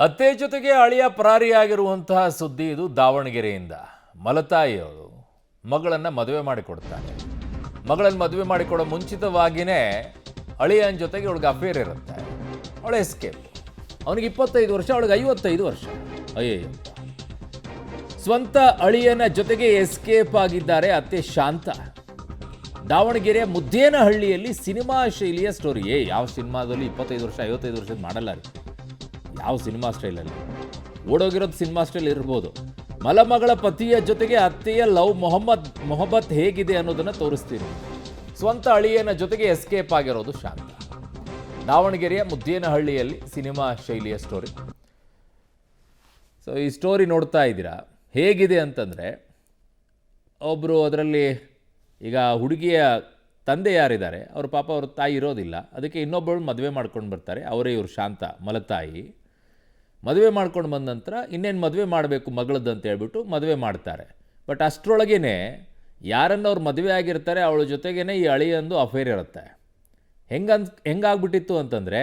ಅತ್ತೆ ಜೊತೆಗೆ ಅಳಿಯ ಪರಾರಿಯಾಗಿರುವಂತಹ ಸುದ್ದಿ ಇದು ದಾವಣಗೆರೆಯಿಂದ. ಮಲತಾಯಿಯವರು ಮಗಳನ್ನು ಮದುವೆ ಮಾಡಿಕೊಡ್ತಾರೆ. ಮಗಳನ್ನು ಮದುವೆ ಮಾಡಿಕೊಡೋ ಮುಂಚಿತವಾಗಿಯೇ ಅಳಿಯನ ಜೊತೆಗೆ ಅವಳಿಗೆ ಅಫೇರ್ ಇರುತ್ತೆ. ಅವಳು ಎಸ್ಕೇಪ್. ಅವನಿಗೆ 25 ವರ್ಷ, ಅವಳಿಗೆ 55 ವರ್ಷ. ಅಯ್ಯಯ್ಯಪ್ಪ. ಸ್ವಂತ ಅಳಿಯನ ಜೊತೆಗೆ ಎಸ್ಕೇಪ್ ಆಗಿದ್ದಾರೆ ಅತ್ತೆ ಶಾಂತ. ದಾವಣಗೆರೆಯ ಮುದ್ದೇನಹಳ್ಳಿಯಲ್ಲಿ ಸಿನಿಮಾ ಶೈಲಿಯ ಸ್ಟೋರಿ. ಯಾವ ಸಿನಿಮಾದಲ್ಲಿ 25 ವರ್ಷ 55 ವರ್ಷದ ಮಾಡಲ್ಲ ರೀ. ಯಾವ ಸಿನಿಮಾ ಸ್ಟೈಲಲ್ಲಿ ಓಡೋಗಿರೋದು ಸಿನಿಮಾ ಸ್ಟೈಲ್ ಇರ್ಬೋದು. ಮಲಮಗಳ ಪತಿಯ ಜೊತೆಗೆ ಅತ್ತೆಯ ಲವ್ ಮೊಹಬ್ಬತ್ ಹೇಗಿದೆ ಅನ್ನೋದನ್ನು ತೋರಿಸ್ತೀನಿ. ಸ್ವಂತ ಅಳಿಯನ ಜೊತೆಗೆ ಎಸ್ಕೇಪ್ ಆಗಿರೋದು ಶಾಂತ. ದಾವಣಗೆರೆಯ ಮುದ್ದೇನಹಳ್ಳಿಯಲ್ಲಿ ಸಿನಿಮಾ ಶೈಲಿಯ ಸ್ಟೋರಿ. ಸೊ ಈ ಸ್ಟೋರಿ ನೋಡ್ತಾ ಇದ್ದೀರಾ. ಹೇಗಿದೆ ಅಂತಂದರೆ, ಒಬ್ಬರು ಅದರಲ್ಲಿ ಈಗ ಹುಡುಗಿಯ ತಂದೆ ಯಾರಿದ್ದಾರೆ ಅವ್ರ ಪಾಪ ಅವ್ರ ತಾಯಿ ಇರೋದಿಲ್ಲ. ಅದಕ್ಕೆ ಇನ್ನೊಬ್ಬಳು ಮದುವೆ ಮಾಡ್ಕೊಂಡು ಬರ್ತಾರೆ. ಅವರೇ ಇವರು ಶಾಂತ ಮಲತಾಯಿ. ಮದುವೆ ಮಾಡ್ಕೊಂಡು ಬಂದ ನಂತರ ಇನ್ನೇನು ಮದುವೆ ಮಾಡಬೇಕು ಮಗಳದ್ದು ಅಂತ ಹೇಳ್ಬಿಟ್ಟು ಮದುವೆ ಮಾಡ್ತಾರೆ. ಬಟ್ ಅಷ್ಟರೊಳಗೇ ಯಾರನ್ನು ಅವ್ರು ಮದುವೆ ಆಗಿರ್ತಾರೆ ಅವಳ ಜೊತೆಗೇ ಈ ಅಳಿಯಂದು ಅಫೇರ್ ಇರುತ್ತೆ. ಹೆಂಗಾಗ್ಬಿಟ್ಟಿತ್ತು ಅಂತಂದರೆ,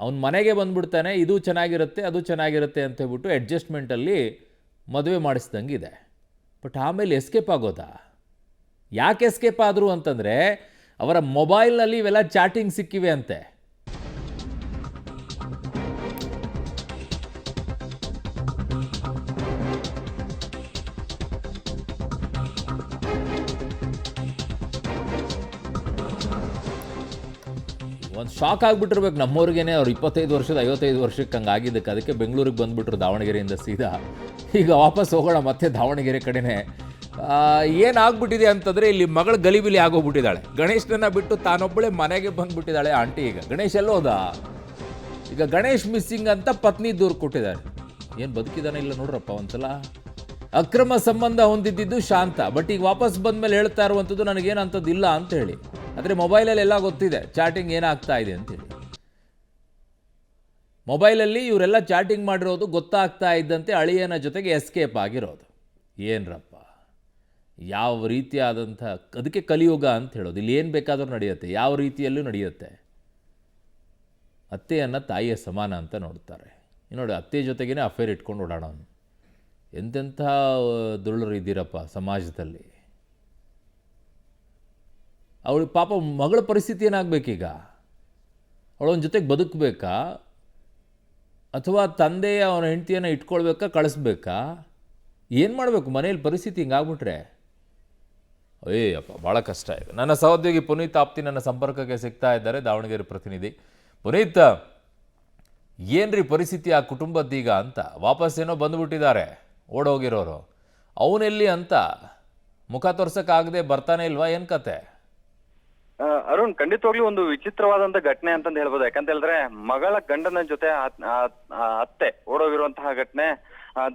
ಅವ್ನ ಮನೆಗೆ ಬಂದುಬಿಡ್ತಾನೆ, ಇದು ಚೆನ್ನಾಗಿರುತ್ತೆ ಅದು ಚೆನ್ನಾಗಿರುತ್ತೆ ಅಂತ ಹೇಳ್ಬಿಟ್ಟು ಅಡ್ಜಸ್ಟ್ಮೆಂಟಲ್ಲಿ ಮದುವೆ ಮಾಡಿಸ್ದಂಗಿದೆ. ಬಟ್ ಆಮೇಲೆ ಎಸ್ಕೇಪ್ ಆಗೋದಾ? ಯಾಕೆ ಎಸ್ಕೇಪ್ ಆದರು ಅಂತಂದರೆ, ಅವರ ಮೊಬೈಲ್ನಲ್ಲಿ ಇವೆಲ್ಲ ಚಾಟಿಂಗ್ ಸಿಕ್ಕಿವೆ ಅಂತೆ. ಒಂದು ಶಾಕ್ ಆಗಿಬಿಟ್ಟಿರ್ಬೇಕು ನಮ್ಮವ್ರಿಗೇನೆ. ಅವ್ರು 25 ವರ್ಷದ 55 ವರ್ಷಕ್ಕೆ ಹಂಗೆ ಆಗಿದ್ದಕ್ಕೆ. ಅದಕ್ಕೆ ಬೆಂಗಳೂರಿಗೆ ಬಂದುಬಿಟ್ರು ದಾವಣಗೆರೆಯಿಂದ ಸೀದಾ. ಈಗ ವಾಪಸ್ ಹೋಗೋಣ ಮತ್ತೆ ದಾವಣಗೆರೆ ಕಡೆನೇ. ಏನಾಗ್ಬಿಟ್ಟಿದೆ ಅಂತಂದರೆ, ಇಲ್ಲಿ ಮಗಳು ಗಲಿಬಿಲಿ ಆಗೋಗ್ಬಿಟ್ಟಿದ್ದಾಳೆ. ಗಣೇಶನನ್ನು ಬಿಟ್ಟು ತಾನೊಬ್ಬಳೇ ಮನೆಗೆ ಬಂದುಬಿಟ್ಟಿದ್ದಾಳೆ ಆಂಟಿ. ಈಗ ಗಣೇಶ್ ಎಲ್ಲೋದ? ಈಗ ಗಣೇಶ್ ಮಿಸ್ಸಿಂಗ್ ಅಂತ ಪತ್ನಿ ದೂರು ಕೊಟ್ಟಿದ್ದಾರೆ. ಏನು ಬದುಕಿದಾನೆ ಇಲ್ಲ ನೋಡ್ರಪ್ಪ ಒಂದ್ಸಲ. ಅಕ್ರಮ ಸಂಬಂಧ ಹೊಂದಿದ್ದು ಶಾಂತ. ಬಟ್ ಈಗ ವಾಪಸ್ ಬಂದಮೇಲೆ ಹೇಳ್ತಾ ಇರುವಂಥದ್ದು ನನಗೇನಂಥದ್ದು ಇಲ್ಲ ಅಂತ ಹೇಳಿ. ಆದರೆ ಮೊಬೈಲಲ್ಲಿ ಎಲ್ಲ ಗೊತ್ತಿದೆ ಚಾಟಿಂಗ್ ಏನಾಗ್ತಾ ಇದೆ ಅಂತೇಳಿ. ಮೊಬೈಲಲ್ಲಿ ಇವರೆಲ್ಲ ಚಾಟಿಂಗ್ ಮಾಡಿರೋದು ಗೊತ್ತಾಗ್ತಾ ಇದ್ದಂತೆ ಅಳಿಯನ ಜೊತೆಗೆ ಎಸ್ಕೇಪ್ ಆಗಿರೋದು. ಏನರಪ್ಪ, ಯಾವ ರೀತಿಯಾದಂಥ, ಅದಕ್ಕೆ ಕಲಿಯುಗ ಅಂತ ಹೇಳೋದು. ಇಲ್ಲಿ ಏನು ಬೇಕಾದರೂ ನಡೆಯುತ್ತೆ, ಯಾವ ರೀತಿಯಲ್ಲೂ ನಡೆಯುತ್ತೆ. ಅತ್ತೆಯನ್ನು ತಾಯಿಯ ಸಮಾನ ಅಂತ ನೋಡ್ತಾರೆ. ನೋಡಿ, ಅತ್ತೆ ಜೊತೆಗೇ ಅಫೇರ್ ಇಟ್ಕೊಂಡು ಓಡಾಡೋನು. ಎಂತೆಂಥ ದುರುಳರು ಇದ್ದೀರಪ್ಪ ಸಮಾಜದಲ್ಲಿ. ಅವಳು ಪಾಪ ಮಗಳ ಪರಿಸ್ಥಿತಿ ಏನಾಗಬೇಕೀಗ? ಅವಳೊಂದು ಜೊತೆಗೆ ಬದುಕಬೇಕಾ, ಅಥವಾ ತಂದೆಯ ಅವನ ಹೆಂಡತಿಯನ್ನು ಇಟ್ಕೊಳ್ಬೇಕಾ, ಕಳಿಸ್ಬೇಕಾ? ಏನು ಮಾಡಬೇಕು? ಮನೇಲಿ ಪರಿಸ್ಥಿತಿ ಹಿಂಗಾಗ್ಬಿಟ್ರೆ ಅಯ್ಯಪ್ಪ, ಭಾಳ ಕಷ್ಟ ಇದೆ. ನನ್ನ ಸಹೋದ್ಯೋಗಿ ಪುನೀತ್ ಆಪ್ತಿ ನನ್ನ ಸಂಪರ್ಕಕ್ಕೆ ಸಿಗ್ತಾ ಇದ್ದಾರೆ, ದಾವಣಗೆರೆ ಪ್ರತಿನಿಧಿ. ಪುನೀತ್, ಏನ್ರಿ ಪರಿಸ್ಥಿತಿ ಆ ಕುಟುಂಬದ್ದೀಗ ಅಂತ? ವಾಪಸ್ ಏನೋ ಬಂದುಬಿಟ್ಟಿದ್ದಾರೆ ಓಡೋಗಿರೋರು. ಅವನೆಲ್ಲಿ ಅಂತ ಮುಖ ತೋರ್ಸೋಕ್ಕಾಗದೆ ಬರ್ತಾನೆ ಇಲ್ವಾ? ಏನು ಕತೆ? ಅರುಣ್, ಖಂಡಿತವಾಗ್ಲೂ ಒಂದು ವಿಚಿತ್ರವಾದಂತ ಘಟನೆ ಅಂತಂದು ಹೇಳ್ಬೋದು. ಯಾಕಂತ ಹೇಳಿದ್ರೆ, ಮಗಳ ಗಂಡನ ಜೊತೆ ಅತ್ತೆ ಓಡೋಗಿರುವಂತಹ ಘಟನೆ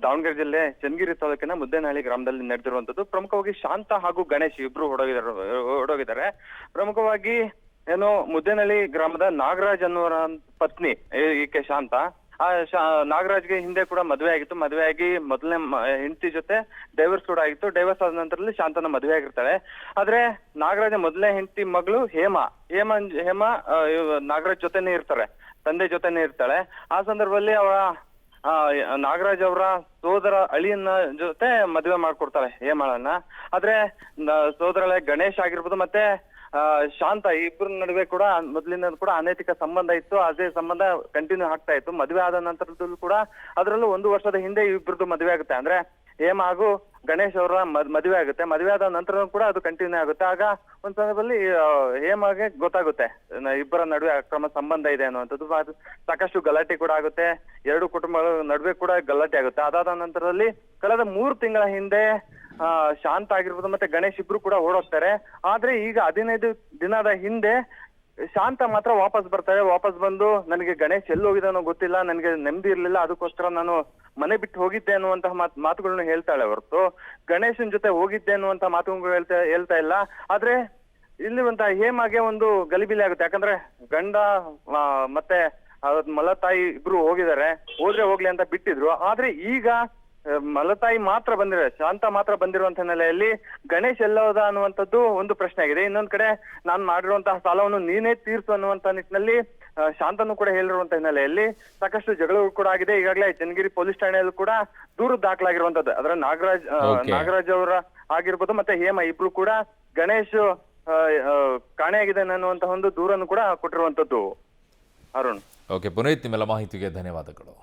ದಾವಣಗೆರೆ ಜಿಲ್ಲೆ ಚನ್ನಗಿರಿ ತಾಲೂಕಿನ ಮುದ್ದೇನಹಳ್ಳಿ ಗ್ರಾಮದಲ್ಲಿ ನಡೆದಿರುವಂತದ್ದು. ಪ್ರಮುಖವಾಗಿ ಶಾಂತ ಹಾಗೂ ಗಣೇಶ್ ಇಬ್ರು ಓಡೋಗಿದ್ದಾರೆ. ಪ್ರಮುಖವಾಗಿ ಏನು, ಮುದ್ದೇನಹಳ್ಳಿ ಗ್ರಾಮದ ನಾಗರಾಜ್ ಅನ್ನುವರ ಪತ್ನಿ ಈಕೆ ಶಾಂತ. ನಾಗರಾಜ್ಗೆ ಹಿಂದೆ ಕೂಡ ಮದುವೆ ಆಗಿತ್ತು. ಮದುವೆ ಆಗಿ ಮೊದಲನೇ ಹೆಂಡತಿ ಜೊತೆ ಡೈವರ್ಸ್ ಕೂಡ ಆಗಿತ್ತು. ಡೈವರ್ಸ್ ಆದ ನಂತರದಲ್ಲಿ ಶಾಂತನ ಮದುವೆ ಆಗಿರ್ತಾಳೆ. ಆದ್ರೆ ನಾಗರಾಜ ಮೊದಲನೇ ಹೆಂಡತಿ ಮಗಳು ಹೇಮಾ ನಾಗರಾಜ್ ಜೊತೆನೆ ಇರ್ತಾರೆ, ತಂದೆ ಜೊತೆನೆ ಇರ್ತಾಳೆ. ಆ ಸಂದರ್ಭದಲ್ಲಿ ಅವರ ನಾಗರಾಜ್ ಅವರ ಸೋದರ ಅಳಿಯನ್ನ ಜೊತೆ ಮದುವೆ ಮಾಡ್ಕೊಡ್ತಾಳೆ ಹೇಮಾಳನ್ನ. ಆದ್ರೆ ಸೋದರ ಗಣೇಶ್ ಆಗಿರ್ಬೋದು ಮತ್ತೆ ಶಾಂತ ಇಬ್ಬರ ನಡುವೆ ಕೂಡ ಮೊದಲಿಂದ ಕೂಡ ಅನೈತಿಕ ಸಂಬಂಧ ಇತ್ತು. ಅದೇ ಸಂಬಂಧ ಕಂಟಿನ್ಯೂ ಆಗ್ತಾ ಇತ್ತು. ಮದುವೆ ಆದ ನಂತರದಲ್ಲೂ ಕೂಡ, ಅದರಲ್ಲೂ 1 ವರ್ಷದ ಹಿಂದೆ ಇಬ್ಬರದ್ದು ಮದುವೆ ಆಗುತ್ತೆ. ಅಂದ್ರೆ ಹೇಮ ಹಾಗೂ ಗಣೇಶ್ ಅವರ ಮದುವೆ ಆಗುತ್ತೆ. ಮದುವೆ ಆದ ನಂತರ ಕೂಡ ಅದು ಕಂಟಿನ್ಯೂ ಆಗುತ್ತೆ. ಆಗ ಒಂದ್ ಸಂದರ್ಭದಲ್ಲಿ ಹೇಮಗೆ ಗೊತ್ತಾಗುತ್ತೆ ಇಬ್ಬರ ನಡುವೆ ಅಕ್ರಮ ಸಂಬಂಧ ಇದೆ ಅನ್ನುವಂಥದ್ದು. ಸಾಕಷ್ಟು ಗಲಾಟೆ ಕೂಡ ಆಗುತ್ತೆ. 2 ಕುಟುಂಬಗಳ ನಡುವೆ ಕೂಡ ಗಲಾಟೆ ಆಗುತ್ತೆ. ಅದಾದ ನಂತರದಲ್ಲಿ ಕಳೆದ 3 ತಿಂಗಳ ಹಿಂದೆ ಶಾಂತ ಆಗಿರ್ಬೋದು ಮತ್ತೆ ಗಣೇಶ್ ಇಬ್ರು ಕೂಡ ಓಡೋಗ್ತಾರೆ. ಆದ್ರೆ ಈಗ 15 ದಿನದ ಹಿಂದೆ ಶಾಂತ ಮಾತ್ರ ವಾಪಸ್ ಬರ್ತಾರೆ. ವಾಪಸ್ ಬಂದು, ನನಗೆ ಗಣೇಶ್ ಎಲ್ಲಿ ಹೋಗಿದ್ದಾನೋ ಗೊತ್ತಿಲ್ಲ, ನನಗೆ ನೆಮ್ಮದಿ ಇರ್ಲಿಲ್ಲ, ಅದಕ್ಕೋಸ್ಕರ ನಾನು ಮನೆ ಬಿಟ್ಟು ಹೋಗಿದ್ದೆ ಅನ್ನುವಂತಹ ಮಾತುಗಳನ್ನ ಹೇಳ್ತಾಳೆ ಹೊರತು ಗಣೇಶನ್ ಜೊತೆ ಹೋಗಿದ್ದೆ ಅನ್ನುವಂತಹ ಮಾತುಗಳು ಹೇಳ್ತಾ ಇಲ್ಲ. ಆದ್ರೆ ಇಲ್ಲಿ ಹೇಮಾಗೆ ಒಂದು ಗಲಿಬಿಲಿ ಆಗುತ್ತೆ. ಯಾಕಂದ್ರೆ ಗಂಡ ಮತ್ತೆ ಮಲತಾಯಿ ಇಬ್ರು ಹೋದ್ರೆ ಹೋಗ್ಲಿ ಅಂತ ಬಿಟ್ಟಿದ್ರು. ಆದ್ರೆ ಈಗ ಮಲತಾಯಿ ಮಾತ್ರ ಶಾಂತ ಮಾತ್ರ ಬಂದಿರುವಂತ ಹಿನ್ನೆಲೆಯಲ್ಲಿ ಗಣೇಶ್ ಎಲ್ಲೋದ ಅನ್ನುವಂಥದ್ದು ಒಂದು ಪ್ರಶ್ನೆ ಆಗಿದೆ. ಇನ್ನೊಂದ್ ಕಡೆ, ನಾನ್ ಮಾಡಿರುವಂತಹ ಸಾಲವನ್ನು ನೀನೇ ತೀರ್ಸು ಅನ್ನುವಂತ ನಿಟ್ಟಿನಲ್ಲಿ ಶಾಂತನು ಕೂಡ ಹೇಳಿರುವಂತ ಹಿನ್ನೆಲೆಯಲ್ಲಿ ಸಾಕಷ್ಟು ಜಗಳಗಳು ಕೂಡ ಆಗಿದೆ. ಈಗಾಗಲೇ ಚನ್ನಗಿರಿ ಪೊಲೀಸ್ ಠಾಣೆಯಲ್ಲೂ ಕೂಡ ದೂರು ದಾಖಲಾಗಿರುವಂತದ್ದು. ಅದರ Okay. ನಾಗರಾಜ್ ಅವರ ಆಗಿರ್ಬೋದು ಮತ್ತೆ ಹೇಮ ಇಬ್ರು ಕೂಡ ಗಣೇಶ್ ಕಾಣೆಯಾಗಿದ್ದಾನೆ ಅನ್ನುವಂತ ಒಂದು ದೂರನ್ನು ಕೂಡ ಕೊಟ್ಟಿರುವಂತದ್ದು. ಅರುಣ್. ಓಕೆ ಪುನೀತ್, ನಿಮ್ಮೆಲ್ಲ ಮಾಹಿತಿಗೆ ಧನ್ಯವಾದಗಳು.